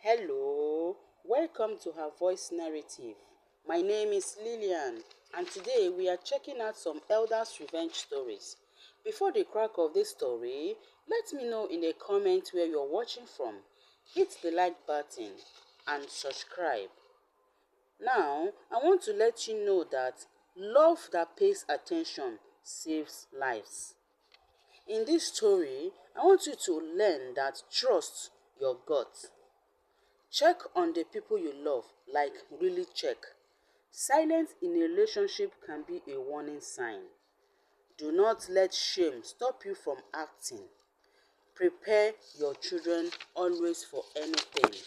Hello, welcome to her voice narrative. My name is Lillian, and today we are checking out some elders' revenge stories. Before the crack of this story, let me know in a comment where you're watching from. Hit the like button and subscribe. Now, I want to let you know that love that pays attention saves lives. In this story, I want you to learn that trust your gut. Check on the people you love, like really check. Silence in a relationship can be a warning sign. Do not let shame stop you from acting. Prepare your children always for anything.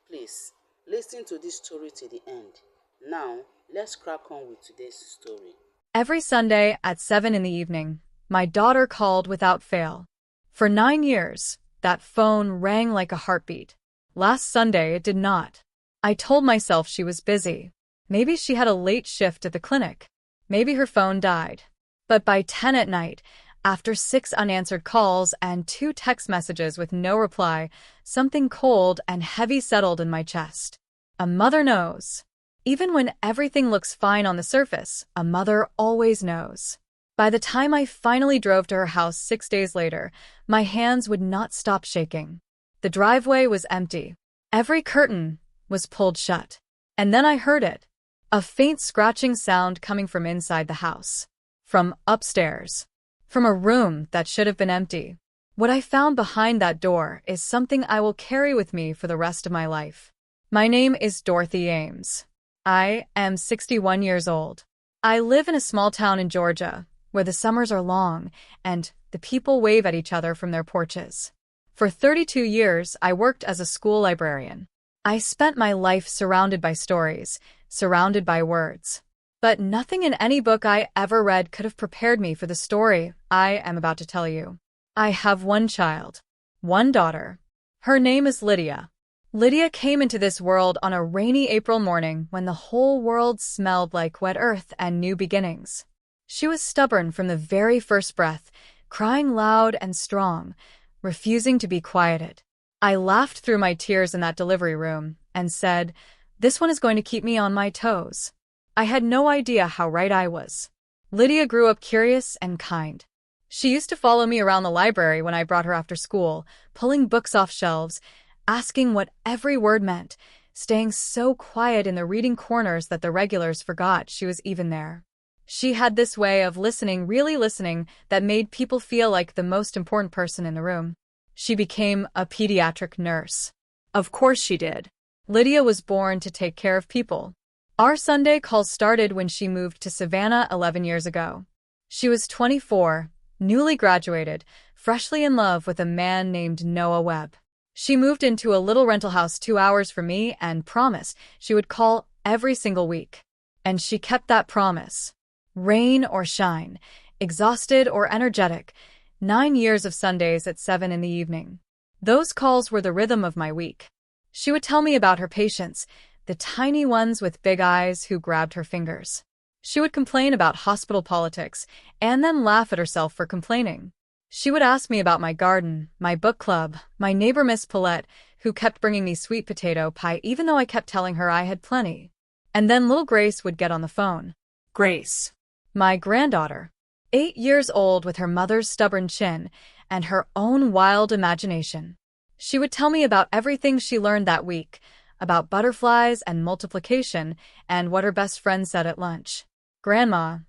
Please, listen to this story to the end. Now, let's crack on with today's story. Every Sunday at 7 in the evening, my daughter called without fail. For 9 years, that phone rang like a heartbeat. Last Sunday, it did not. I told myself she was busy. Maybe she had a late shift at the clinic. Maybe her phone died. But by 10 at night, after 6 unanswered calls and 2 text messages with no reply, something cold and heavy settled in my chest. A mother knows. Even when everything looks fine on the surface, a mother always knows. By the time I finally drove to her house 6 days later, my hands would not stop shaking. The driveway was empty. Every curtain was pulled shut. And then I heard it. A faint scratching sound coming from inside the house. From upstairs. From a room that should have been empty. What I found behind that door is something I will carry with me for the rest of my life. My name is Dorothy Ames. I am 61 years old. I live in a small town in Georgia, where the summers are long, and the people wave at each other from their porches. For 32 years, I worked as a school librarian. I spent my life surrounded by stories, surrounded by words. But nothing in any book I ever read could have prepared me for the story I am about to tell you. I have one child, one daughter. Her name is Lydia. Lydia came into this world on a rainy April morning when the whole world smelled like wet earth and new beginnings. She was stubborn from the very first breath, crying loud and strong, refusing to be quieted. I laughed through my tears in that delivery room and said, "This one is going to keep me on my toes." I had no idea how right I was. Lydia grew up curious and kind. She used to follow me around the library when I brought her after school, pulling books off shelves, asking what every word meant, staying so quiet in the reading corners that the regulars forgot she was even there. She had this way of listening, really listening, that made people feel like the most important person in the room. She became a pediatric nurse. Of course she did. Lydia was born to take care of people. Our Sunday calls started when she moved to Savannah 11 years ago. She was 24, newly graduated, freshly in love with a man named Noah Webb. She moved into a little rental house 2 hours from me and promised she would call every single week. And she kept that promise. Rain or shine, exhausted or energetic, 9 years of Sundays at 7 in the evening. Those calls were the rhythm of my week. She would tell me about her patients, the tiny ones with big eyes who grabbed her fingers. She would complain about hospital politics and then laugh at herself for complaining. She would ask me about my garden, my book club, my neighbor Miss Paulette, who kept bringing me sweet potato pie even though I kept telling her I had plenty. And then little Grace would get on the phone. Grace, my granddaughter, 8 years old with her mother's stubborn chin and her own wild imagination. She would tell me about everything she learned that week, about butterflies and multiplication and what her best friend said at lunch. "Grandma,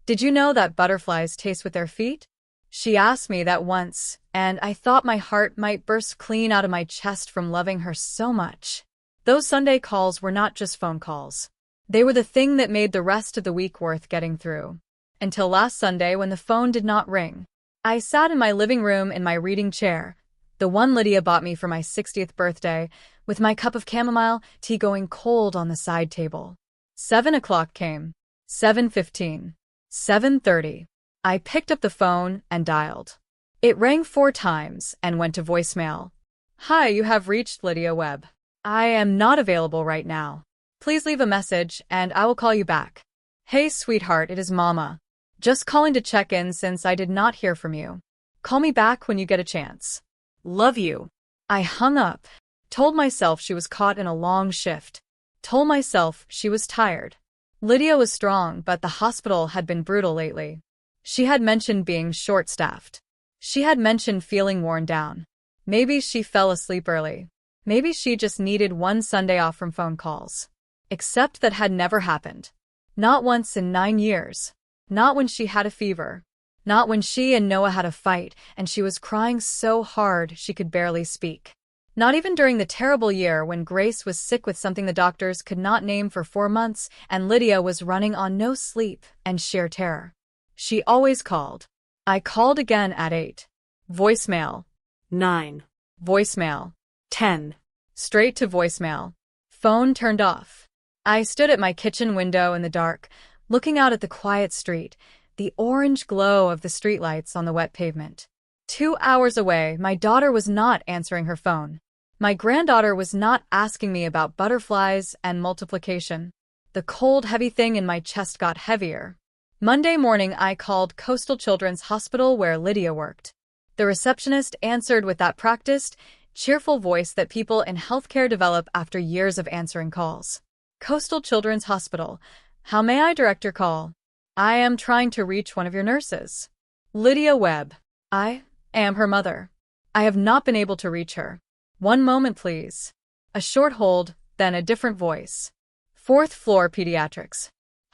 did you know that butterflies taste with their feet?" She asked me that once, and I thought my heart might burst clean out of my chest from loving her so much. Those Sunday calls were not just phone calls. They were the thing that made the rest of the week worth getting through. Until last Sunday when the phone did not ring. I sat in my living room in my reading chair, the one Lydia bought me for my 60th birthday, with my cup of chamomile tea going cold on the side table. 7 o'clock came. 7:15. 7:30. I picked up the phone and dialed. It rang 4 times and went to voicemail. "Hi, you have reached Lydia Webb. I am not available right now. Please leave a message and I will call you back. Hey, sweetheart, it is Mama. Just calling to check in since I did not hear from you. Call me back when you get a chance. Love you." I hung up. Told myself she was caught in a long shift. Told myself she was tired. Lydia was strong, but the hospital had been brutal lately. She had mentioned being short-staffed. She had mentioned feeling worn down. Maybe she fell asleep early. Maybe she just needed one Sunday off from phone calls. Except that had never happened. Not once in 9 years. Not when she had a fever. Not when she and Noah had a fight and she was crying so hard she could barely speak. Not even during the terrible year when Grace was sick with something the doctors could not name for 4 months and Lydia was running on no sleep and sheer terror. She always called. I called again at 8. Voicemail. 9. Voicemail. 10. Straight to voicemail. Phone turned off. I stood at my kitchen window in the dark, looking out at the quiet street, the orange glow of the streetlights on the wet pavement. 2 hours away, my daughter was not answering her phone. My granddaughter was not asking me about butterflies and multiplication. The cold, heavy thing in my chest got heavier. Monday morning, I called Coastal Children's Hospital where Lydia worked. The receptionist answered with that practiced, cheerful voice that people in healthcare develop after years of answering calls. Coastal Children's Hospital. How may I direct your call? I am trying to reach one of your nurses. Lydia Webb. I am her mother. I have not been able to reach her. One moment, please. A short hold, then a different voice. 4th floor pediatrics.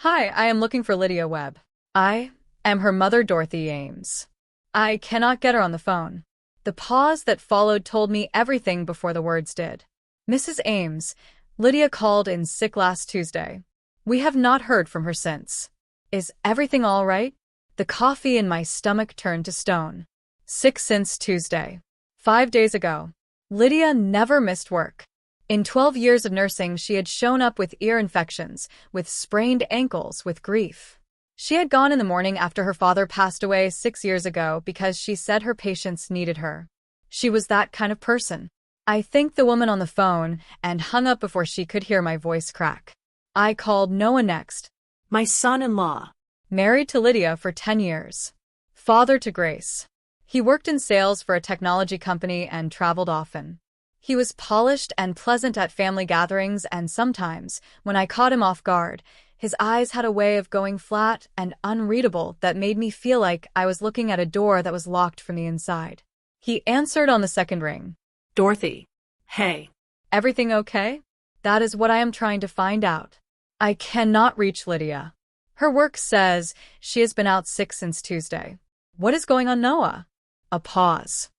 Hi, I am looking for Lydia Webb. I am her mother, Dorothy Ames. I cannot get her on the phone. The pause that followed told me everything before the words did. Mrs. Ames, Lydia called in sick last Tuesday. We have not heard from her since. Is everything all right? The coffee in my stomach turned to stone. Sick since Tuesday. 5 days ago. Lydia never missed work. In 12 years of nursing, she had shown up with ear infections, with sprained ankles, with grief. She had gone in the morning after her father passed away 6 years ago because she said her patients needed her. She was that kind of person. I thanked the woman on the phone and hung up before she could hear my voice crack. I called Noah next. My son-in-law. Married to Lydia for 10 years. Father to Grace. He worked in sales for a technology company and traveled often. He was polished and pleasant at family gatherings, and sometimes, when I caught him off guard, his eyes had a way of going flat and unreadable that made me feel like I was looking at a door that was locked from the inside. He answered on the second ring. Dorothy. Hey. Everything okay? That is what I am trying to find out. I cannot reach Lydia. Her work says she has been out sick since Tuesday. What is going on, Noah? A pause.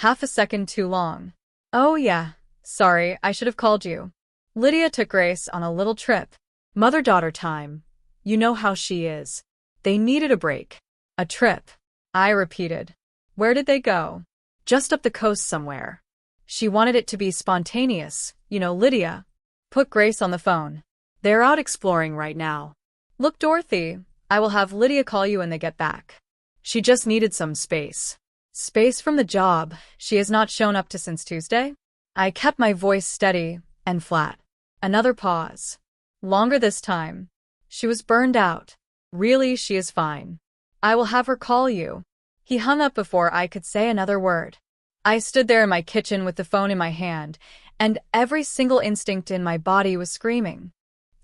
Half a second too long. Oh yeah, sorry, I should have called you. Lydia took Grace on a little trip. Mother-daughter time. You know how she is. They needed a break. A trip. I repeated. Where did they go? Just up the coast somewhere. She wanted it to be spontaneous, you know, Lydia. Put Grace on the phone. They're out exploring right now. Look, Dorothy, I will have Lydia call you when they get back. She just needed some space. Space from the job she has not shown up to since Tuesday? I kept my voice steady and flat. Another pause. Longer this time. She was burned out. Really, she is fine. I will have her call you. He hung up before I could say another word. I stood there in my kitchen with the phone in my hand, and every single instinct in my body was screaming.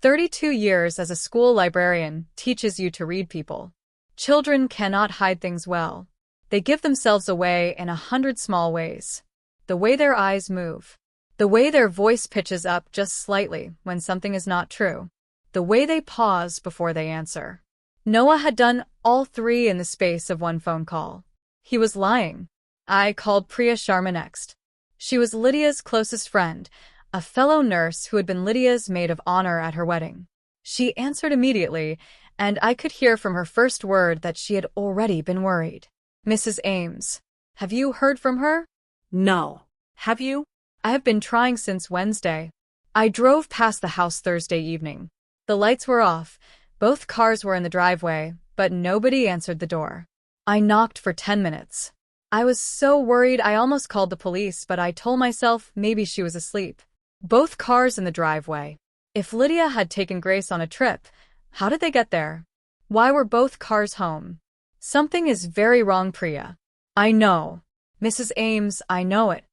32 years as a school librarian teaches you to read people. Children cannot hide things well. They give themselves away in 100 small ways. The way their eyes move. The way their voice pitches up just slightly when something is not true. The way they pause before they answer. Noah had done all 3 in the space of one phone call. He was lying. I called Priya Sharma next. She was Lydia's closest friend, a fellow nurse who had been Lydia's maid of honor at her wedding. She answered immediately, and I could hear from her first word that she had already been worried. Mrs. Ames, have you heard from her? No. Have you? I have been trying since Wednesday. I drove past the house Thursday evening. The lights were off, both cars were in the driveway, but nobody answered the door. I knocked for 10 minutes. I was so worried I almost called the police, but I told myself maybe she was asleep. Both cars in the driveway. If Lydia had taken Grace on a trip, how did they get there? Why were both cars home? Something is very wrong, Priya. I know. Mrs. Ames, I know it.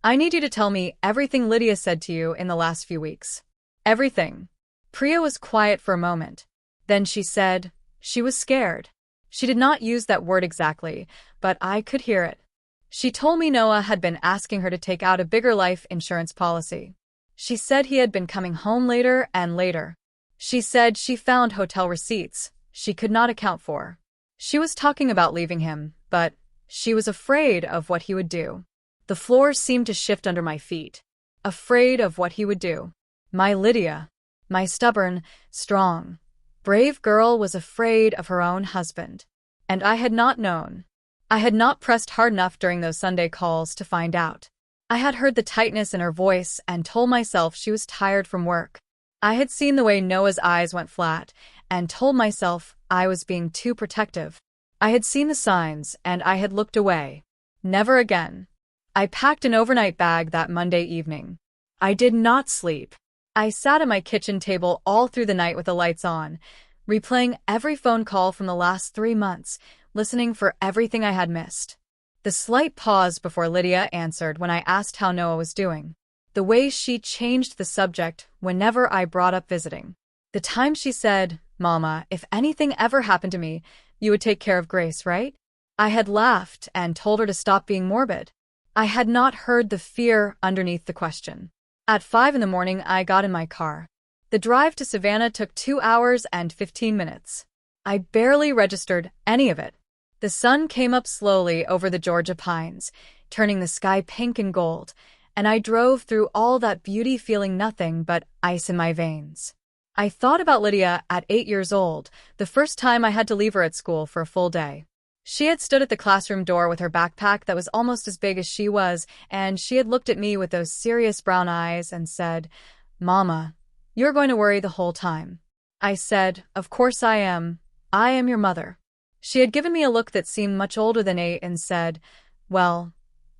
I need you to tell me everything Lydia said to you in the last few weeks. Everything. Priya was quiet for a moment. Then she said, she was scared. She did not use that word exactly, but I could hear it. She told me Noah had been asking her to take out a bigger life insurance policy. She said he had been coming home later and later. She said she found hotel receipts she could not account for. She was talking about leaving him, but she was afraid of what he would do. The floor seemed to shift under my feet. Afraid of what he would do. My Lydia, my stubborn, strong, brave girl was afraid of her own husband. And I had not known. I had not pressed hard enough during those Sunday calls to find out. I had heard the tightness in her voice and told myself she was tired from work. I had seen the way Noah's eyes went flat and told myself I was being too protective. I had seen the signs and I had looked away. Never again. I packed an overnight bag that Monday evening. I did not sleep. I sat at my kitchen table all through the night with the lights on, replaying every phone call from the last 3 months, listening for everything I had missed. The slight pause before Lydia answered when I asked how Noah was doing. The way she changed the subject whenever I brought up visiting. The time she said, "Mama, if anything ever happened to me, you would take care of Grace, right?" I had laughed and told her to stop being morbid. I had not heard the fear underneath the question. At 5 in the morning, I got in my car. The drive to Savannah took 2 hours and 15 minutes. I barely registered any of it. The sun came up slowly over the Georgia pines, turning the sky pink and gold, and I drove through all that beauty feeling nothing but ice in my veins. I thought about Lydia at 8 years old, the first time I had to leave her at school for a full day. She had stood at the classroom door with her backpack that was almost as big as she was, and she had looked at me with those serious brown eyes and said, "Mama, you're going to worry the whole time." I said, "Of course I am. I am your mother." She had given me a look that seemed much older than 8 and said, "Well,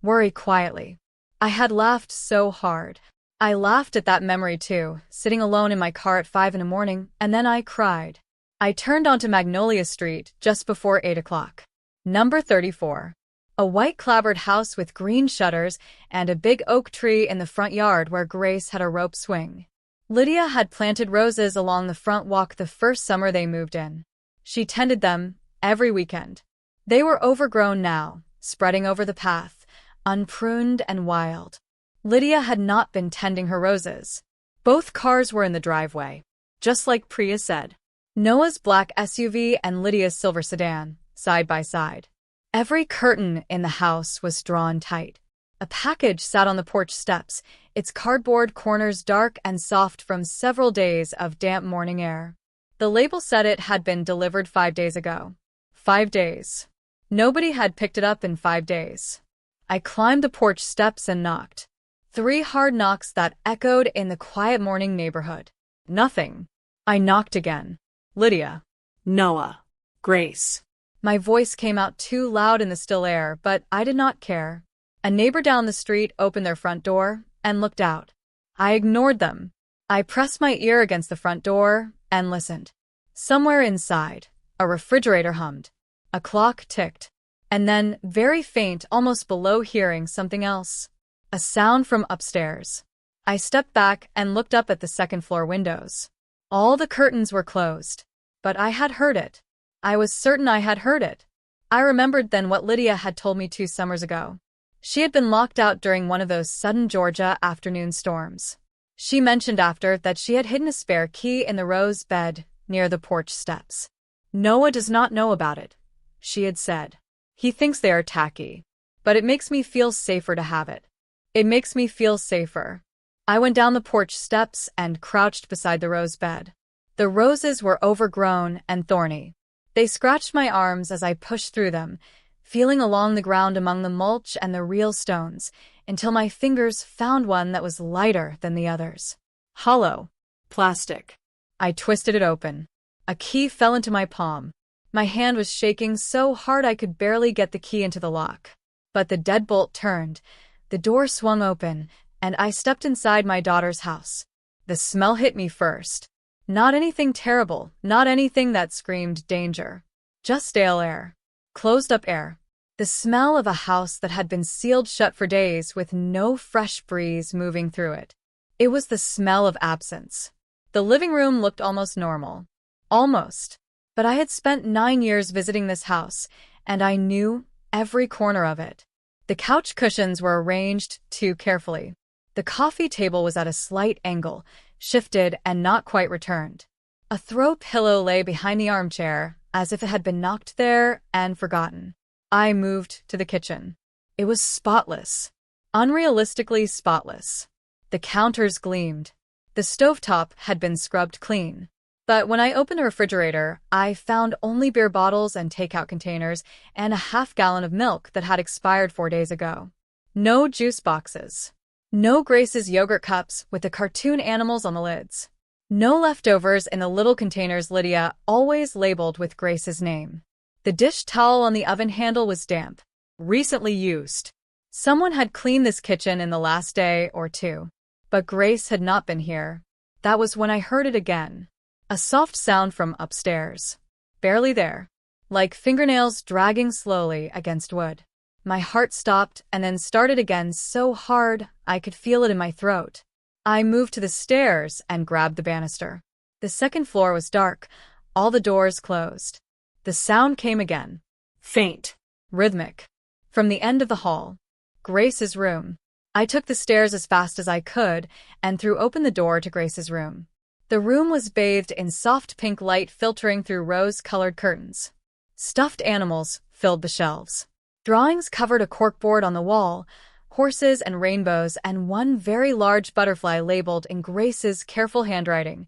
worry quietly." I had laughed so hard. I laughed at that memory too, sitting alone in my car at 5 in the morning, and then I cried. I turned onto Magnolia Street just before 8 o'clock. Number 34. A white clapboard house with green shutters and a big oak tree in the front yard where Grace had a rope swing. Lydia had planted roses along the front walk the first summer they moved in. She tended them every weekend. They were overgrown now, spreading over the path, unpruned and wild. Lydia had not been tending her roses. Both cars were in the driveway, just like Priya said. Noah's black SUV and Lydia's silver sedan, side by side. Every curtain in the house was drawn tight. A package sat on the porch steps, its cardboard corners dark and soft from several days of damp morning air. The label said it had been delivered 5 days ago. 5 days. Nobody had picked it up in 5 days. I climbed the porch steps and knocked. 3 hard knocks that echoed in the quiet morning neighborhood. Nothing. I knocked again. Lydia. Noah. Grace. My voice came out too loud in the still air, but I did not care. A neighbor down the street opened their front door and looked out. I ignored them. I pressed my ear against the front door and listened. Somewhere inside, a refrigerator hummed. A clock ticked. And then, very faint, almost below hearing something else. A sound from upstairs. I stepped back and looked up at the second-floor windows. All the curtains were closed. But I had heard it. I was certain I had heard it. I remembered then what Lydia had told me 2 summers ago. She had been locked out during one of those sudden Georgia afternoon storms. She mentioned after that she had hidden a spare key in the rose bed near the porch steps. "Noah does not know about it," she had said. "He thinks they are tacky. But it makes me feel safer to have it. It makes me feel safer." I went down the porch steps and crouched beside the rose bed. The roses were overgrown and thorny. They scratched my arms as I pushed through them, feeling along the ground among the mulch and the real stones, until my fingers found one that was lighter than the others. Hollow. Plastic. I twisted it open. A key fell into my palm. My hand was shaking so hard I could barely get the key into the lock. But the deadbolt turned, the door swung open, and I stepped inside my daughter's house. The smell hit me first. Not anything terrible, not anything that screamed danger. Just stale air. Closed-up air. The smell of a house that had been sealed shut for days with no fresh breeze moving through it. It was the smell of absence. The living room looked almost normal. Almost. But I had spent 9 years visiting this house, and I knew every corner of it. The couch cushions were arranged too carefully. The coffee table was at a slight angle, shifted and not quite returned. A throw pillow lay behind the armchair, as if it had been knocked there and forgotten. I moved to the kitchen. It was spotless. Unrealistically spotless. The counters gleamed. The stovetop had been scrubbed clean. But when I opened the refrigerator, I found only beer bottles and takeout containers and a half-gallon of milk that had expired 4 days ago. No juice boxes. No Grace's yogurt cups with the cartoon animals on the lids. No leftovers in the little containers Lydia always labeled with Grace's name. The dish towel on the oven handle was damp. Recently used. Someone had cleaned this kitchen in the last day or two. But Grace had not been here. That was when I heard it again. A soft sound from upstairs. Barely there. Like fingernails dragging slowly against wood. My heart stopped and then started again so hard I could feel it in my throat. I moved to the stairs and grabbed the banister. The second floor was dark, all the doors closed. The sound came again. Faint. Rhythmic. From the end of the hall. Grace's room. I took the stairs as fast as I could and threw open the door to Grace's room. The room was bathed in soft pink light filtering through rose-colored curtains. Stuffed animals filled the shelves. Drawings covered a corkboard on the wall, horses and rainbows, and one very large butterfly labeled in Grace's careful handwriting.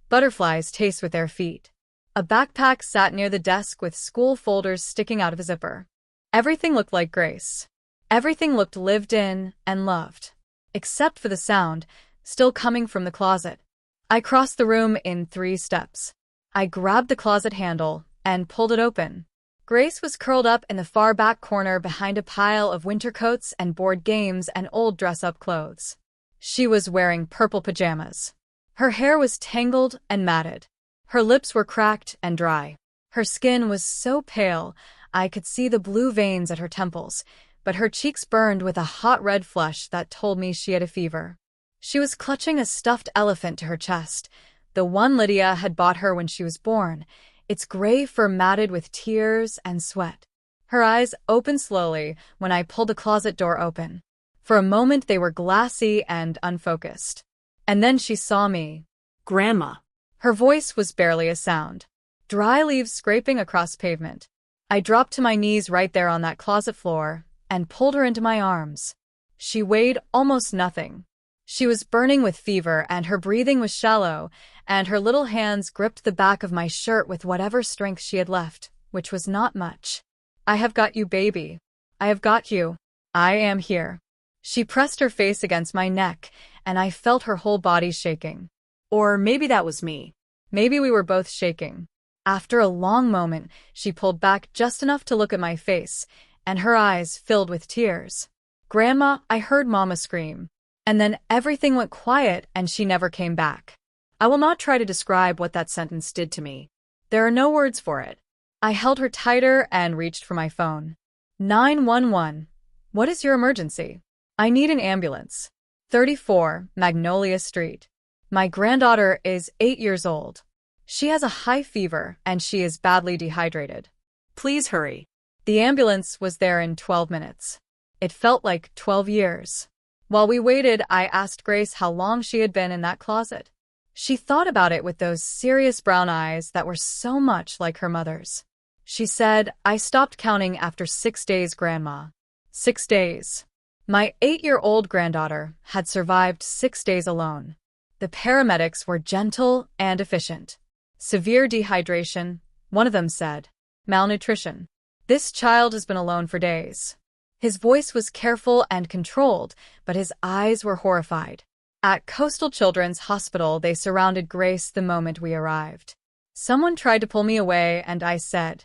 Butterflies taste with their feet. A backpack sat near the desk with school folders sticking out of a zipper. Everything looked like Grace. Everything looked lived in and loved. Except for the sound, still coming from the closet. I crossed the room in 3 steps. I grabbed the closet handle and pulled it open. Grace was curled up in the far back corner behind a pile of winter coats and board games and old dress-up clothes. She was wearing purple pajamas. Her hair was tangled and matted. Her lips were cracked and dry. Her skin was so pale I could see the blue veins at her temples, but her cheeks burned with a hot red flush that told me she had a fever. She was clutching a stuffed elephant to her chest, the one Lydia had bought her when she was born, its gray fur matted with tears and sweat. Her eyes opened slowly when I pulled the closet door open. For a moment they were glassy and unfocused. And then she saw me. Grandma. Her voice was barely a sound. Dry leaves scraping across pavement. I dropped to my knees right there on that closet floor and pulled her into my arms. She weighed almost nothing. She was burning with fever and her breathing was shallow, and her little hands gripped the back of my shirt with whatever strength she had left, which was not much. I have got you, baby. I have got you. I am here. She pressed her face against my neck, and I felt her whole body shaking. Or maybe that was me. Maybe we were both shaking. After a long moment, she pulled back just enough to look at my face, and her eyes filled with tears. Grandma, I heard Mama scream. And then everything went quiet and she never came back. I will not try to describe what that sentence did to me. There are no words for it. I held her tighter and reached for my phone. 911. What is your emergency? I need an ambulance. 34 Magnolia Street. My granddaughter is 8 years old. She has a high fever and she is badly dehydrated. Please hurry. The ambulance was there in 12 minutes. It felt like 12 years. While we waited, I asked Grace how long she had been in that closet. She thought about it with those serious brown eyes that were so much like her mother's. She said, I stopped counting after 6 days, Grandma. 6 days. My 8-year-old granddaughter had survived 6 days alone. The paramedics were gentle and efficient. Severe dehydration, one of them said. Malnutrition. This child has been alone for days. His voice was careful and controlled, but his eyes were horrified. At Coastal Children's Hospital, they surrounded Grace the moment we arrived. Someone tried to pull me away, and I said,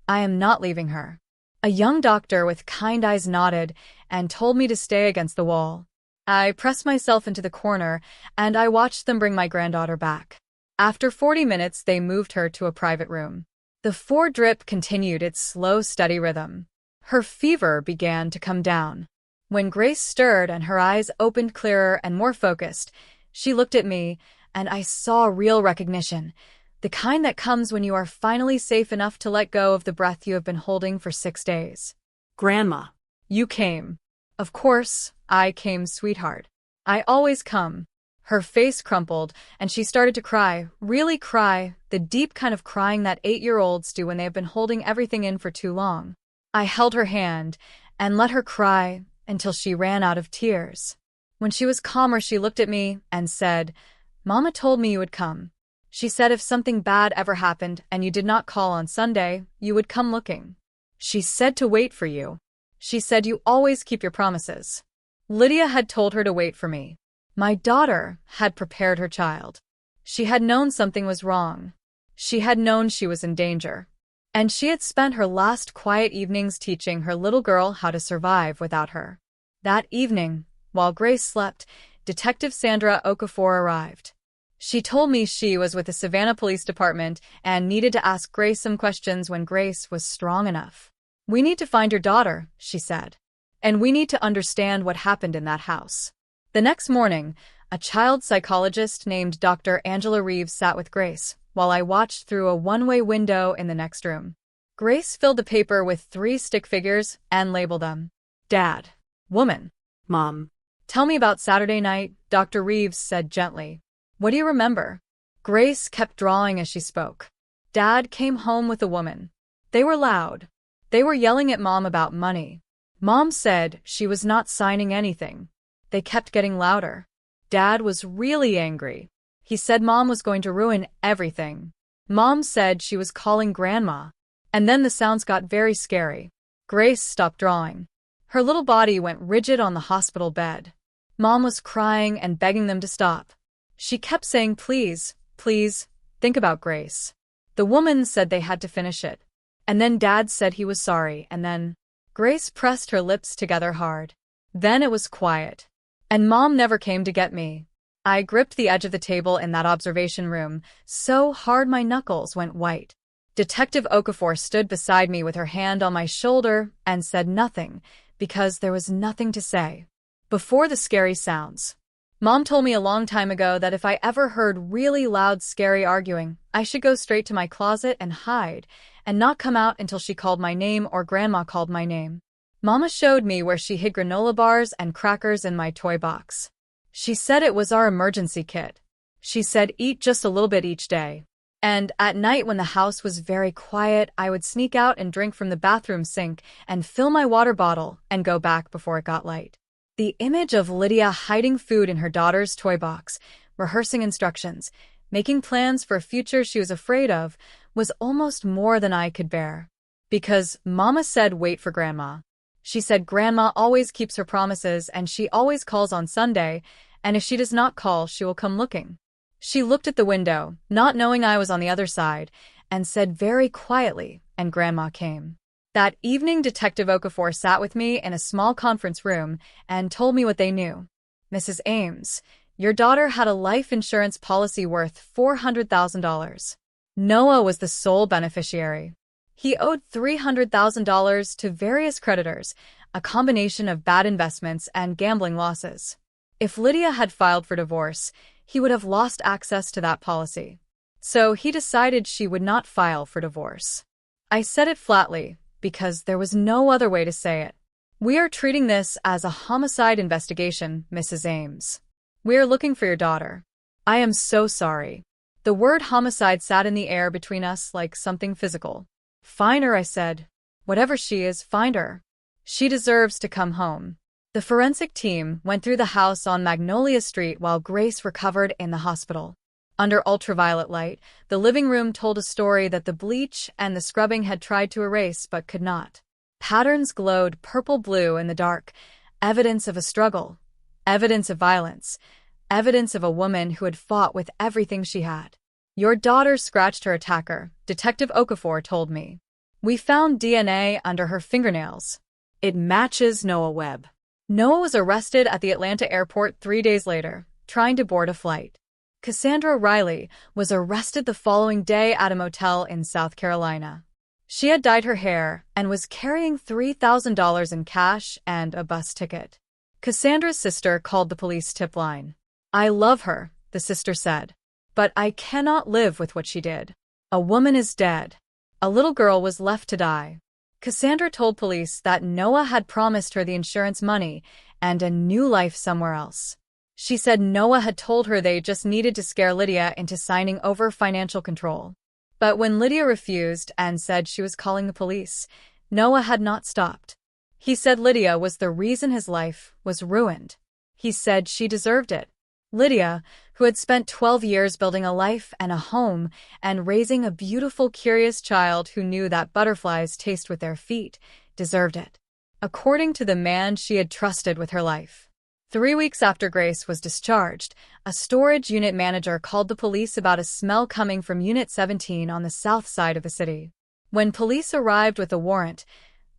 I am not leaving her. A young doctor with kind eyes nodded and told me to stay against the wall. I pressed myself into the corner, and I watched them bring my granddaughter back. After 40 minutes, they moved her to a private room. The 4-drip continued its slow, steady rhythm. Her fever began to come down. When Grace stirred and her eyes opened clearer and more focused, she looked at me, and I saw real recognition, the kind that comes when you are finally safe enough to let go of the breath you have been holding for 6 days. Grandma. You came. Of course, I came, sweetheart. I always come. Her face crumpled, and she started to cry, really cry, the deep kind of crying that 8-year-olds do when they have been holding everything in for too long. I held her hand and let her cry until she ran out of tears. When she was calmer, she looked at me and said, "Mama told me you would come. She said if something bad ever happened and you did not call on Sunday, you would come looking. She said to wait for you. She said you always keep your promises." Lydia had told her to wait for me. My daughter had prepared her child. She had known something was wrong. She had known she was in danger. And she had spent her last quiet evenings teaching her little girl how to survive without her. That evening, while Grace slept, Detective Sandra Okafor arrived. She told me she was with the Savannah Police Department and needed to ask Grace some questions when Grace was strong enough. "We need to find your daughter," she said. "And we need to understand what happened in that house." The next morning, a child psychologist named Dr. Angela Reeves sat with Grace, while I watched through a one-way window in the next room. Grace filled the paper with 3 stick figures and labeled them. Dad. Woman. Mom. "Tell me about Saturday night," Dr. Reeves said gently. "What do you remember?" Grace kept drawing as she spoke. "Dad came home with a woman. They were loud. They were yelling at Mom about money. Mom said she was not signing anything. They kept getting louder. Dad was really angry. He said Mom was going to ruin everything. Mom said she was calling Grandma. And then the sounds got very scary." Grace stopped drawing. Her little body went rigid on the hospital bed. Mom was crying and begging them to stop. She kept saying, "Please, please, think about Grace." The woman said they had to finish it. And then Dad said he was sorry, and then Grace pressed her lips together hard. Then it was quiet. And Mom never came to get me. I gripped the edge of the table in that observation room so hard my knuckles went white. Detective Okafor stood beside me with her hand on my shoulder and said nothing, because there was nothing to say. Before the scary sounds. Mom told me a long time ago that if I ever heard really loud, scary arguing, I should go straight to my closet and hide, and not come out until she called my name or Grandma called my name. Mama showed me where she hid granola bars and crackers in my toy box. She said it was our emergency kit. She said eat just a little bit each day. And at night when the house was very quiet, I would sneak out and drink from the bathroom sink and fill my water bottle and go back before it got light. The image of Lydia hiding food in her daughter's toy box, rehearsing instructions, making plans for a future she was afraid of, was almost more than I could bear. Because Mama said wait for Grandma. She said Grandma always keeps her promises and she always calls on Sunday, and if she does not call, she will come looking. She looked at the window, not knowing I was on the other side, and said very quietly, and Grandma came. That evening, Detective Okafor sat with me in a small conference room and told me what they knew. "Mrs. Ames, your daughter had a life insurance policy worth $400,000. Noah was the sole beneficiary. He owed $300,000 to various creditors, a combination of bad investments and gambling losses. If Lydia had filed for divorce, he would have lost access to that policy. So he decided she would not file for divorce." I said it flatly, because there was no other way to say it. "We are treating this as a homicide investigation, Mrs. Ames. We are looking for your daughter." I am so sorry. The word homicide sat in the air between us like something physical. "Find her," I said. "Whatever she is, find her. She deserves to come home." The forensic team went through the house on Magnolia Street while Grace recovered in the hospital. Under ultraviolet light, the living room told a story that the bleach and the scrubbing had tried to erase but could not. Patterns glowed purple-blue in the dark, evidence of a struggle, evidence of violence, evidence of a woman who had fought with everything she had. "Your daughter scratched her attacker," Detective Okafor told me. "We found DNA under her fingernails. It matches Noah Webb." Noah was arrested at the Atlanta airport 3 days later, trying to board a flight. Cassandra Riley was arrested the following day at a motel in South Carolina. She had dyed her hair and was carrying $3,000 in cash and a bus ticket. Cassandra's sister called the police tip line. "I love her," the sister said, "but I cannot live with what she did. A woman is dead. A little girl was left to die." Cassandra told police that Noah had promised her the insurance money and a new life somewhere else. She said Noah had told her they just needed to scare Lydia into signing over financial control. But when Lydia refused and said she was calling the police, Noah had not stopped. He said Lydia was the reason his life was ruined. He said she deserved it. Lydia, who had spent 12 years building a life and a home and raising a beautiful, curious child who knew that butterflies taste with their feet, deserved it. According to the man she had trusted with her life. 3 weeks after Grace was discharged, a storage unit manager called the police about a smell coming from Unit 17 on the south side of the city. When police arrived with a warrant,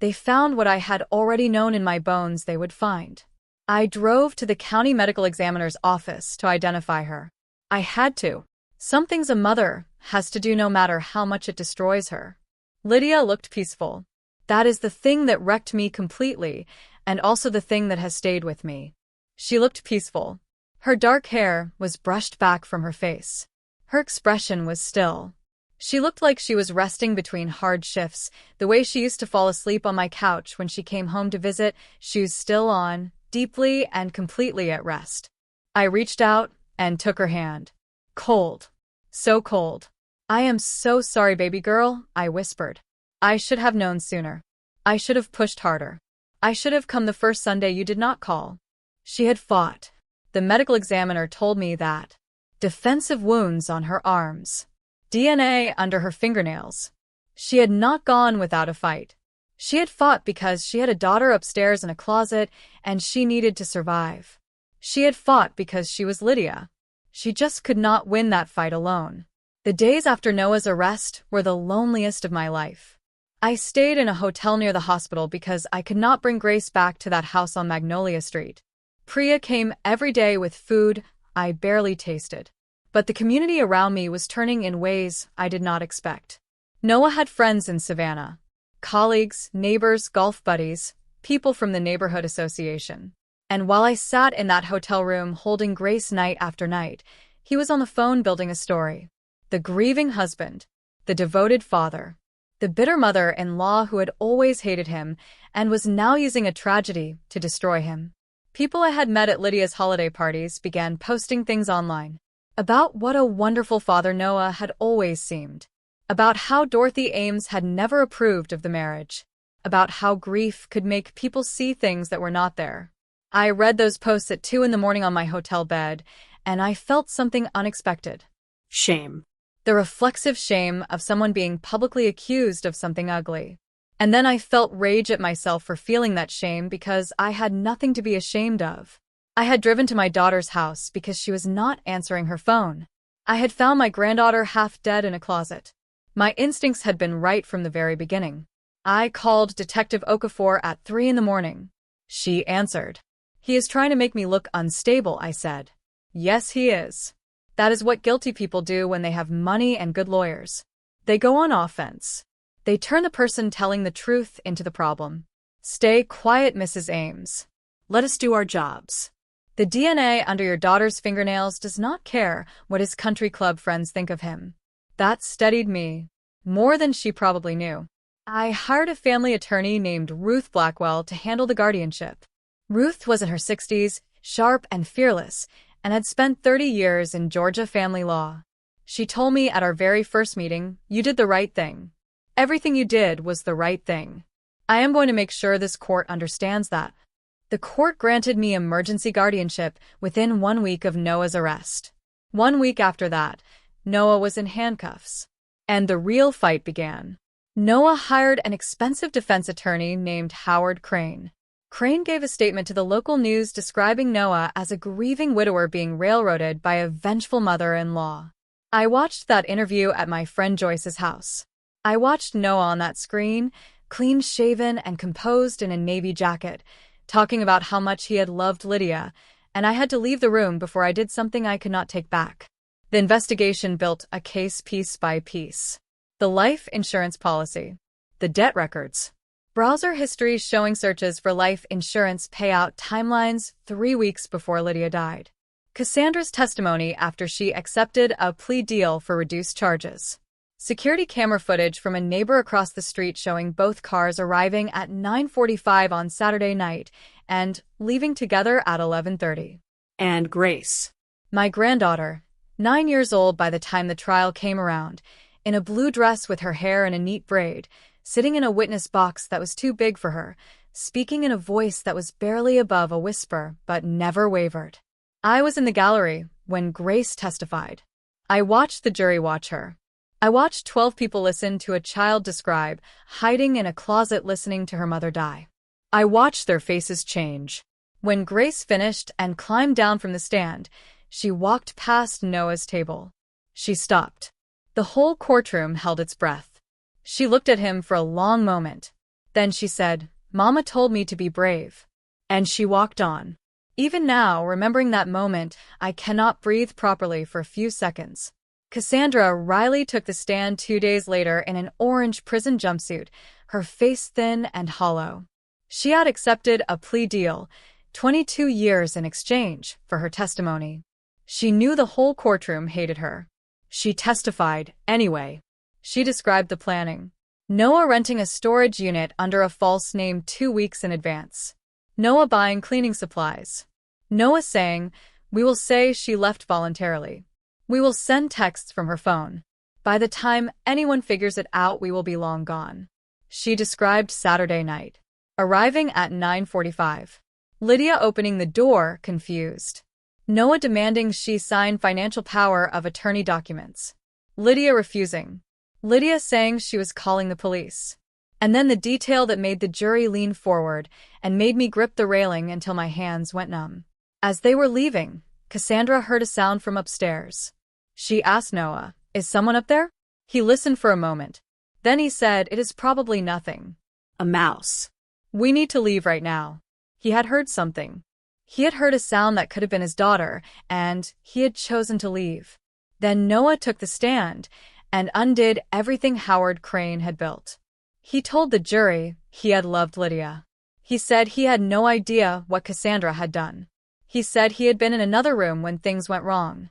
they found what I had already known in my bones they would find. I drove to the county medical examiner's office to identify her. I had to. Some things a mother has to do no matter how much it destroys her. Lydia looked peaceful. That is the thing that wrecked me completely, and also the thing that has stayed with me. She looked peaceful. Her dark hair was brushed back from her face. Her expression was still. She looked like she was resting between hard shifts, the way she used to fall asleep on my couch when she came home to visit, shoes still on, deeply and completely at rest. I reached out and took her hand. Cold. So cold. "I am so sorry, baby girl," I whispered. "I should have known sooner. I should have pushed harder. I should have come the first Sunday you did not call." She had fought. The medical examiner told me that. Defensive wounds on her arms. DNA under her fingernails. She had not gone without a fight. She had fought because she had a daughter upstairs in a closet and she needed to survive. She had fought because she was Lydia. She just could not win that fight alone. The days after Noah's arrest were the loneliest of my life. I stayed in a hotel near the hospital because I could not bring Grace back to that house on Magnolia Street. Priya came every day with food I barely tasted. But the community around me was turning in ways I did not expect. Noah had friends in Savannah. Colleagues, neighbors, golf buddies, people from the neighborhood association. And while I sat in that hotel room holding Grace night after night, he was on the phone building a story. The grieving husband, the devoted father, the bitter mother-in-law who had always hated him and was now using a tragedy to destroy him. People I had met at Lydia's holiday parties began posting things online about what a wonderful father Noah had always seemed, about how Dorothy Ames had never approved of the marriage, about how grief could make people see things that were not there. I read those posts at 2 a.m. on my hotel bed, and I felt something unexpected. Shame. The reflexive shame of someone being publicly accused of something ugly. And then I felt rage at myself for feeling that shame because I had nothing to be ashamed of. I had driven to my daughter's house because she was not answering her phone. I had found my granddaughter half dead in a closet. My instincts had been right from the very beginning. I called Detective Okafor at 3 a.m. She answered. "He is trying to make me look unstable," I said. "Yes, he is. That is what guilty people do when they have money and good lawyers. They go on offense. They turn the person telling the truth into the problem." "Stay quiet, Mrs. Ames. Let us do our jobs." The DNA under your daughter's fingernails does not care what his country club friends think of him. That steadied me, more than she probably knew. I hired a family attorney named Ruth Blackwell to handle the guardianship. Ruth was in her 60s, sharp and fearless, and had spent 30 years in Georgia family law. She told me at our very first meeting, "You did the right thing. Everything you did was the right thing. I am going to make sure this court understands that." The court granted me emergency guardianship within 1 week of Noah's arrest. 1 week after that, Noah was in handcuffs. And the real fight began. Noah hired an expensive defense attorney named Howard Crane. Crane gave a statement to the local news describing Noah as a grieving widower being railroaded by a vengeful mother-in-law. I watched that interview at my friend Joyce's house. I watched Noah on that screen, clean-shaven and composed in a navy jacket, talking about how much he had loved Lydia, and I had to leave the room before I did something I could not take back. The investigation built a case piece by piece. The life insurance policy. The debt records. Browser history showing searches for life insurance payout timelines 3 weeks before Lydia died. Cassandra's testimony after she accepted a plea deal for reduced charges. Security camera footage from a neighbor across the street showing both cars arriving at 9:45 on Saturday night and leaving together at 11:30. And Grace. My granddaughter, 9 years old by the time the trial came around, in a blue dress with her hair in a neat braid, sitting in a witness box that was too big for her, speaking in a voice that was barely above a whisper but never wavered. I was in the gallery when Grace testified. I watched the jury watch her. I watched 12 people listen to a child describe hiding in a closet listening to her mother die. I watched their faces change. When Grace finished and climbed down from the stand, she walked past Noah's table. She stopped. The whole courtroom held its breath. She looked at him for a long moment. Then she said, "Mama told me to be brave." And she walked on. Even now, remembering that moment, I cannot breathe properly for a few seconds. Cassandra Riley took the stand 2 days later in an orange prison jumpsuit, her face thin and hollow. She had accepted a plea deal, 22 years in exchange for her testimony. She knew the whole courtroom hated her. She testified anyway. She described the planning. Noah renting a storage unit under a false name 2 weeks in advance. Noah buying cleaning supplies. Noah saying, "We will say she left voluntarily. We will send texts from her phone. By the time anyone figures it out, we will be long gone." She described Saturday night. Arriving at 9:45. Lydia opening the door, confused. Noah demanding she sign financial power of attorney documents. Lydia refusing. Lydia saying she was calling the police. And then the detail that made the jury lean forward and made me grip the railing until my hands went numb. As they were leaving, Cassandra heard a sound from upstairs. She asked Noah, "Is someone up there?" He listened for a moment. Then he said, "It is probably nothing. A mouse. We need to leave right now." He had heard something. He had heard a sound that could have been his daughter, and he had chosen to leave. Then Noah took the stand and undid everything Howard Crane had built. He told the jury he had loved Lydia. He said he had no idea what Cassandra had done. He said he had been in another room when things went wrong.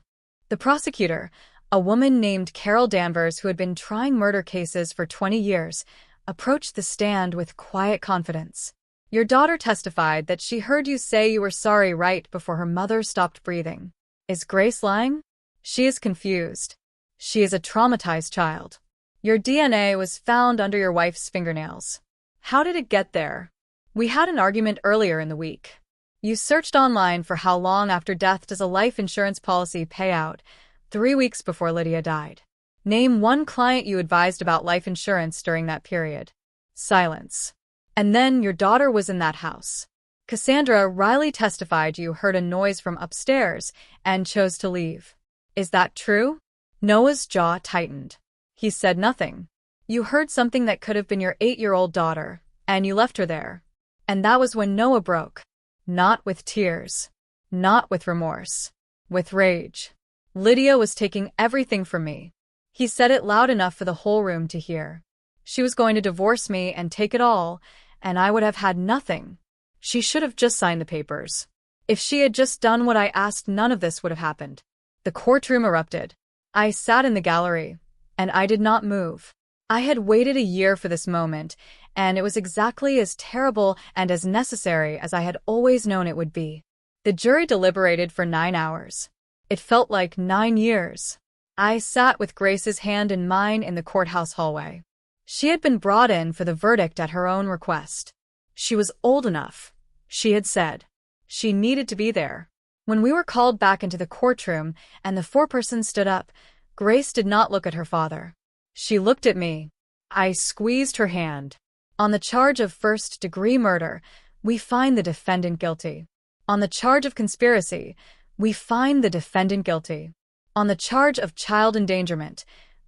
The prosecutor, a woman named Carol Danvers who had been trying murder cases for 20 years, approached the stand with quiet confidence. "Your daughter testified that she heard you say you were sorry right before her mother stopped breathing. Is Grace lying? She is confused. She is a traumatized child. Your DNA was found under your wife's fingernails. How did it get there? We had an argument earlier in the week. You searched online for how long after death does a life insurance policy pay out, 3 weeks before Lydia died. Name one client you advised about life insurance during that period." Silence. "And then your daughter was in that house. Cassandra Riley testified you heard a noise from upstairs and chose to leave. Is that true?" Noah's jaw tightened. He said nothing. "You heard something that could have been your 8-year-old daughter, and you left her there. And that was when Noah broke. Not with tears. Not with remorse. With rage. Lydia was taking everything from me." He said it loud enough for the whole room to hear. "She was going to divorce me and take it all, and I would have had nothing. She should have just signed the papers. If she had just done what I asked, none of this would have happened." The courtroom erupted. I sat in the gallery, and I did not move. I had waited a year for this moment, and it was exactly as terrible and as necessary as I had always known it would be. The jury deliberated for 9 hours. It felt like 9 years. I sat with Grace's hand in mine in the courthouse hallway. She had been brought in for the verdict at her own request. She was old enough, she had said. She needed to be there. When we were called back into the courtroom and the foreperson stood up, Grace did not look at her father. She looked at me. I squeezed her hand. "On the charge of first-degree murder, we find the defendant guilty. On the charge of conspiracy, we find the defendant guilty. On the charge of child endangerment,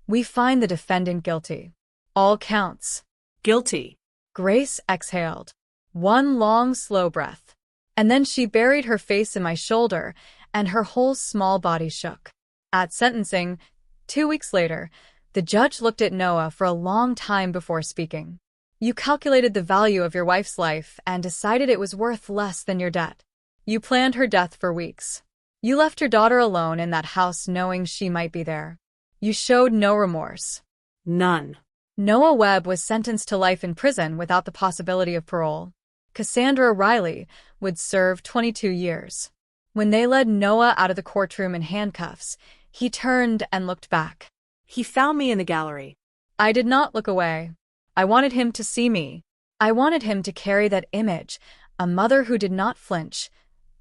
we find the defendant guilty. All counts." Guilty. Grace exhaled. One long, slow breath. And then she buried her face in my shoulder, and her whole small body shook. At sentencing, 2 weeks later, the judge looked at Noah for a long time before speaking. You calculated the value of your wife's life and decided it was worth less than your debt. You planned her death for weeks. You left your daughter alone in that house knowing she might be there. You showed no remorse. None. Noah Webb was sentenced to life in prison without the possibility of parole. Cassandra Riley would serve 22 years. When they led Noah out of the courtroom in handcuffs, he turned and looked back. He found me in the gallery. I did not look away. I wanted him to see me. I wanted him to carry that image, a mother who did not flinch,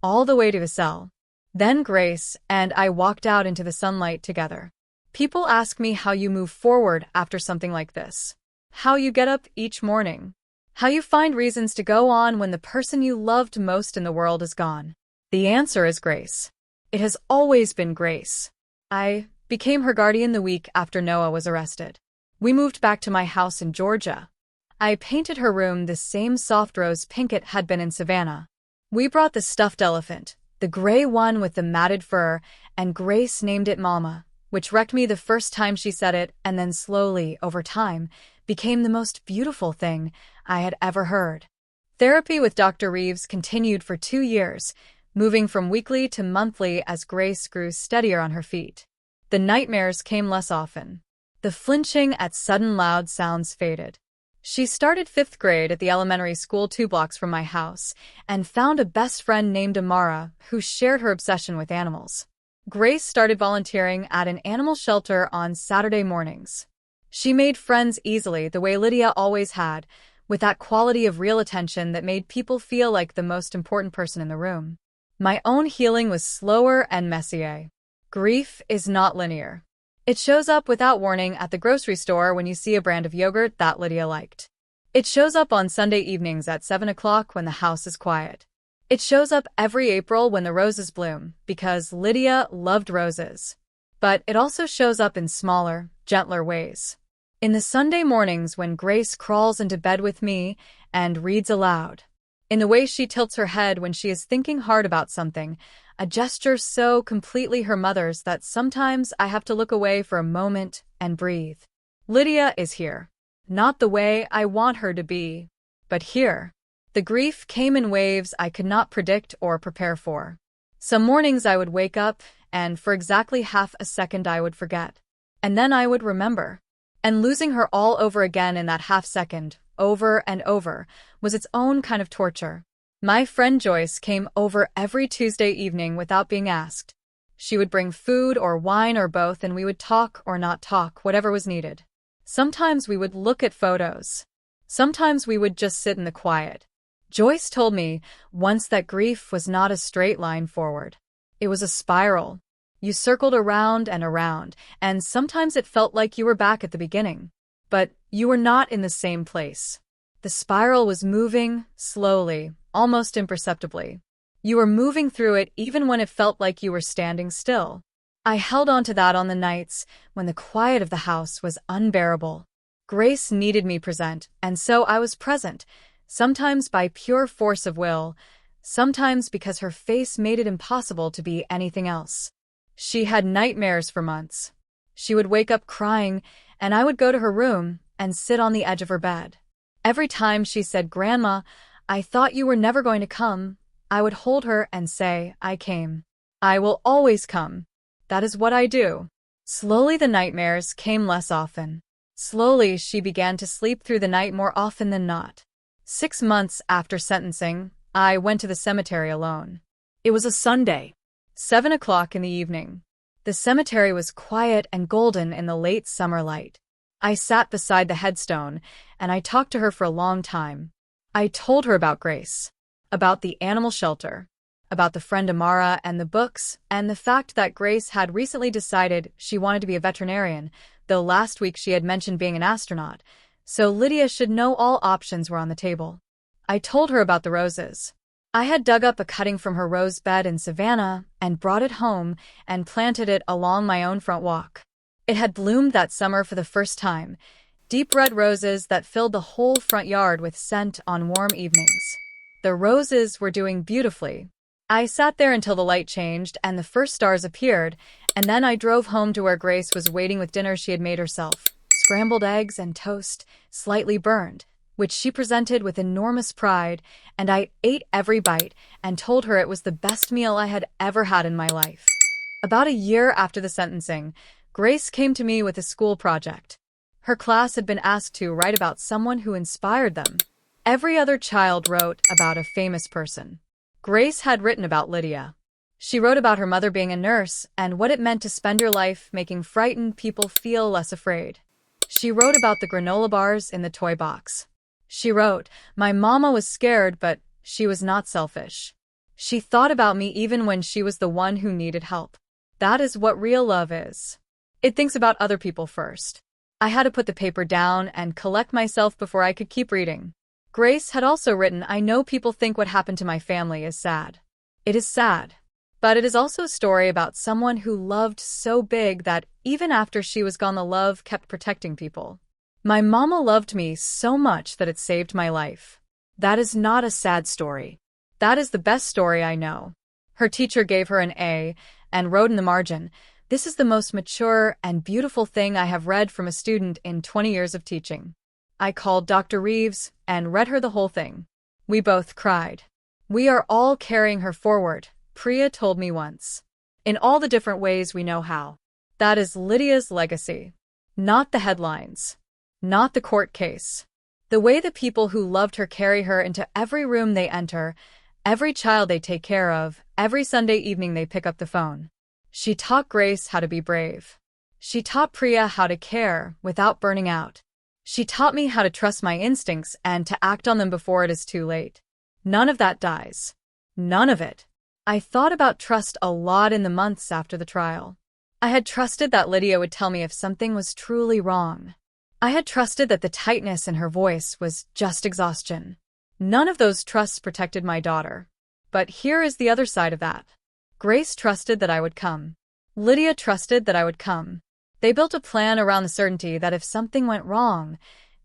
all the way to his cell. Then Grace and I walked out into the sunlight together. People ask me how you move forward after something like this. How you get up each morning. How you find reasons to go on when the person you loved most in the world is gone. The answer is Grace. It has always been Grace. I became her guardian the week after Noah was arrested. We moved back to my house in Georgia. I painted her room the same soft rose pink it had been in Savannah. We brought the stuffed elephant, the gray one with the matted fur, and Grace named it Mama, which wrecked me the first time she said it, and then slowly, over time, became the most beautiful thing I had ever heard. Therapy with Dr. Reeves continued for 2 years, moving from weekly to monthly as Grace grew steadier on her feet. The nightmares came less often. The flinching at sudden loud sounds faded. She started 5th grade at the elementary school 2 blocks from my house and found a best friend named Amara who shared her obsession with animals. Grace started volunteering at an animal shelter on Saturday mornings. She made friends easily the way Lydia always had, with that quality of real attention that made people feel like the most important person in the room. My own healing was slower and messier. Grief is not linear. It shows up without warning at the grocery store when you see a brand of yogurt that Lydia liked. It shows up on Sunday evenings at 7 o'clock when the house is quiet. It shows up every April when the roses bloom, because Lydia loved roses. But it also shows up in smaller, gentler ways. In the Sunday mornings when Grace crawls into bed with me and reads aloud. In the way she tilts her head when she is thinking hard about something, a gesture so completely her mother's that sometimes I have to look away for a moment and breathe. Lydia is here. Not the way I want her to be, but here. The grief came in waves I could not predict or prepare for. Some mornings I would wake up, and for exactly half a second I would forget. And then I would remember. And losing her all over again in that half second, over and over, was its own kind of torture. My friend Joyce came over every Tuesday evening without being asked. She would bring food or wine or both, and we would talk or not talk, whatever was needed. Sometimes we would look at photos. Sometimes we would just sit in the quiet. Joyce told me once that grief was not a straight line forward. It was a spiral. You circled around, and sometimes it felt like you were back at the beginning. But you were not in the same place. The spiral was moving, slowly, almost imperceptibly. You were moving through it even when it felt like you were standing still. I held on to that on the nights when the quiet of the house was unbearable. Grace needed me present, and so I was present, sometimes by pure force of will, sometimes because her face made it impossible to be anything else. She had nightmares for months. She would wake up crying, and I would go to her room and sit on the edge of her bed. Every time she said, "Grandma, I thought you were never going to come," I would hold her and say, "I came. I will always come. That is what I do." Slowly the nightmares came less often. Slowly she began to sleep through the night more often than not. 6 months after sentencing, I went to the cemetery alone. It was a Sunday, 7 o'clock in the evening. The cemetery was quiet and golden in the late summer light. I sat beside the headstone, and I talked to her for a long time. I told her about Grace, about the animal shelter, about the friend Amara and the books, and the fact that Grace had recently decided she wanted to be a veterinarian, though last week she had mentioned being an astronaut, so Lydia should know all options were on the table. I told her about the roses. I had dug up a cutting from her rose bed in Savannah and brought it home and planted it along my own front walk. It had bloomed that summer for the first time, deep red roses that filled the whole front yard with scent on warm evenings. The roses were doing beautifully. I sat there until the light changed and the first stars appeared, and then I drove home to where Grace was waiting with dinner she had made herself. Scrambled eggs and toast, slightly burned, which she presented with enormous pride, and I ate every bite and told her it was the best meal I had ever had in my life. About a year after the sentencing, Grace came to me with a school project. Her class had been asked to write about someone who inspired them. Every other child wrote about a famous person. Grace had written about Lydia. She wrote about her mother being a nurse and what it meant to spend your life making frightened people feel less afraid. She wrote about the granola bars in the toy box. She wrote, "My mama was scared, but she was not selfish. She thought about me even when she was the one who needed help." That is what real love is. It thinks about other people first. I had to put the paper down and collect myself before I could keep reading. Grace had also written, "I know people think what happened to my family is sad. It is sad. But it is also a story about someone who loved so big that even after she was gone, the love kept protecting people. My mama loved me so much that it saved my life." That is not a sad story. That is the best story I know. Her teacher gave her an A and wrote in the margin, "This is the most mature and beautiful thing I have read from a student in 20 years of teaching." I called Dr. Reeves and read her the whole thing. We both cried. "We are all carrying her forward," Priya told me once. "In all the different ways we know how." That is Lydia's legacy. Not the headlines. Not the court case. The way the people who loved her carry her into every room they enter, every child they take care of, every Sunday evening they pick up the phone. She taught Grace how to be brave. She taught Priya how to care without burning out. She taught me how to trust my instincts and to act on them before it is too late. None of that dies. None of it. I thought about trust a lot in the months after the trial. I had trusted that Lydia would tell me if something was truly wrong. I had trusted that the tightness in her voice was just exhaustion. None of those trusts protected my daughter. But here is the other side of that. Grace trusted that I would come. Lydia trusted that I would come. They built a plan around the certainty that if something went wrong,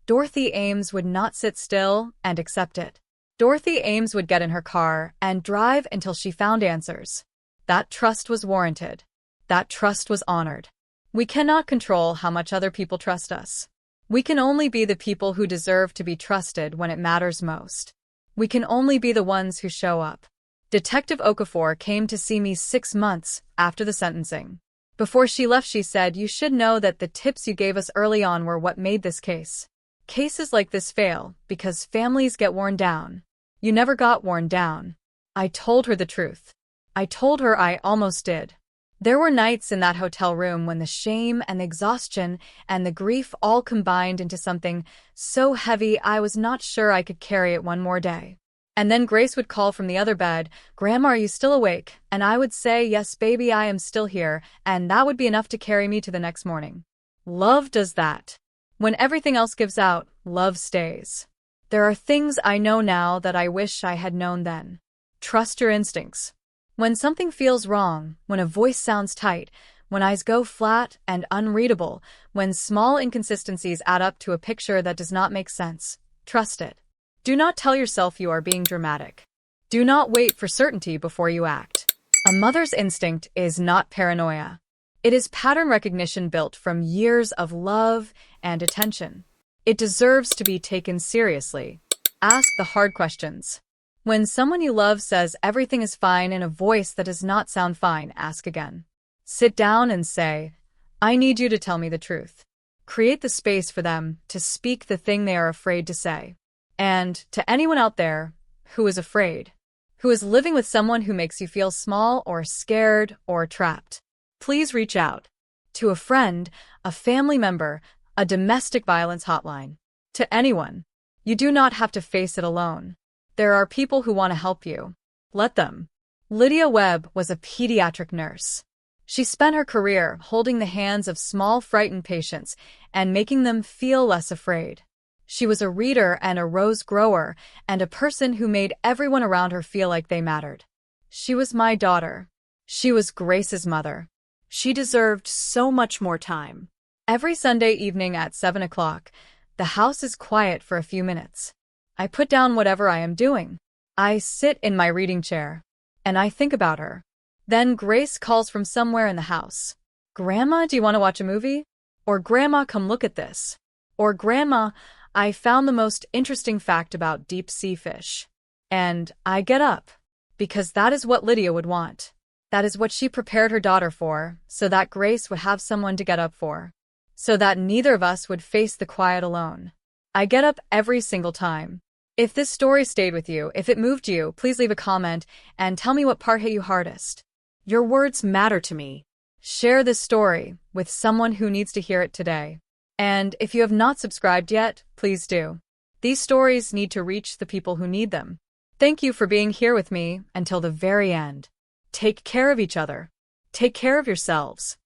Dorothy Ames would not sit still and accept it. Dorothy Ames would get in her car and drive until she found answers. That trust was warranted. That trust was honored. We cannot control how much other people trust us. We can only be the people who deserve to be trusted when it matters most. We can only be the ones who show up. Detective Okafor came to see me 6 months after the sentencing. Before she left, she said, "You should know that the tips you gave us early on were what made this case. Cases like this fail because families get worn down. You never got worn down." I told her the truth. I told her I almost did. There were nights in that hotel room when the shame and the exhaustion and the grief all combined into something so heavy I was not sure I could carry it one more day. And then Grace would call from the other bed, "Grandma, are you still awake?" And I would say, "Yes, baby, I am still here," and that would be enough to carry me to the next morning. Love does that. When everything else gives out, love stays. There are things I know now that I wish I had known then. Trust your instincts. When something feels wrong, when a voice sounds tight, when eyes go flat and unreadable, when small inconsistencies add up to a picture that does not make sense, trust it. Do not tell yourself you are being dramatic. Do not wait for certainty before you act. A mother's instinct is not paranoia. It is pattern recognition built from years of love and attention. It deserves to be taken seriously. Ask the hard questions. When someone you love says everything is fine in a voice that does not sound fine, ask again. Sit down and say, "I need you to tell me the truth." Create the space for them to speak the thing they are afraid to say. And to anyone out there who is afraid, who is living with someone who makes you feel small or scared or trapped, please reach out to a friend, a family member, a domestic violence hotline. To anyone. You do not have to face it alone. There are people who want to help you. Let them. Lydia Webb was a pediatric nurse. She spent her career holding the hands of small, frightened patients and making them feel less afraid. She was a reader and a rose grower and a person who made everyone around her feel like they mattered. She was my daughter. She was Grace's mother. She deserved so much more time. Every Sunday evening at 7 o'clock, the house is quiet for a few minutes. I put down whatever I am doing. I sit in my reading chair, and I think about her. Then Grace calls from somewhere in the house. "Grandma, do you want to watch a movie?" Or, "Grandma, come look at this." Or, "Grandma, I found the most interesting fact about deep sea fish. And I get up. Because that is what Lydia would want. That is what she prepared her daughter for, so that Grace would have someone to get up for. So that neither of us would face the quiet alone. I get up every single time. If this story stayed with you, if it moved you, please leave a comment and tell me what part hit you hardest. Your words matter to me. Share this story with someone who needs to hear it today. And if you have not subscribed yet, please do. These stories need to reach the people who need them. Thank you for being here with me until the very end. Take care of each other. Take care of yourselves.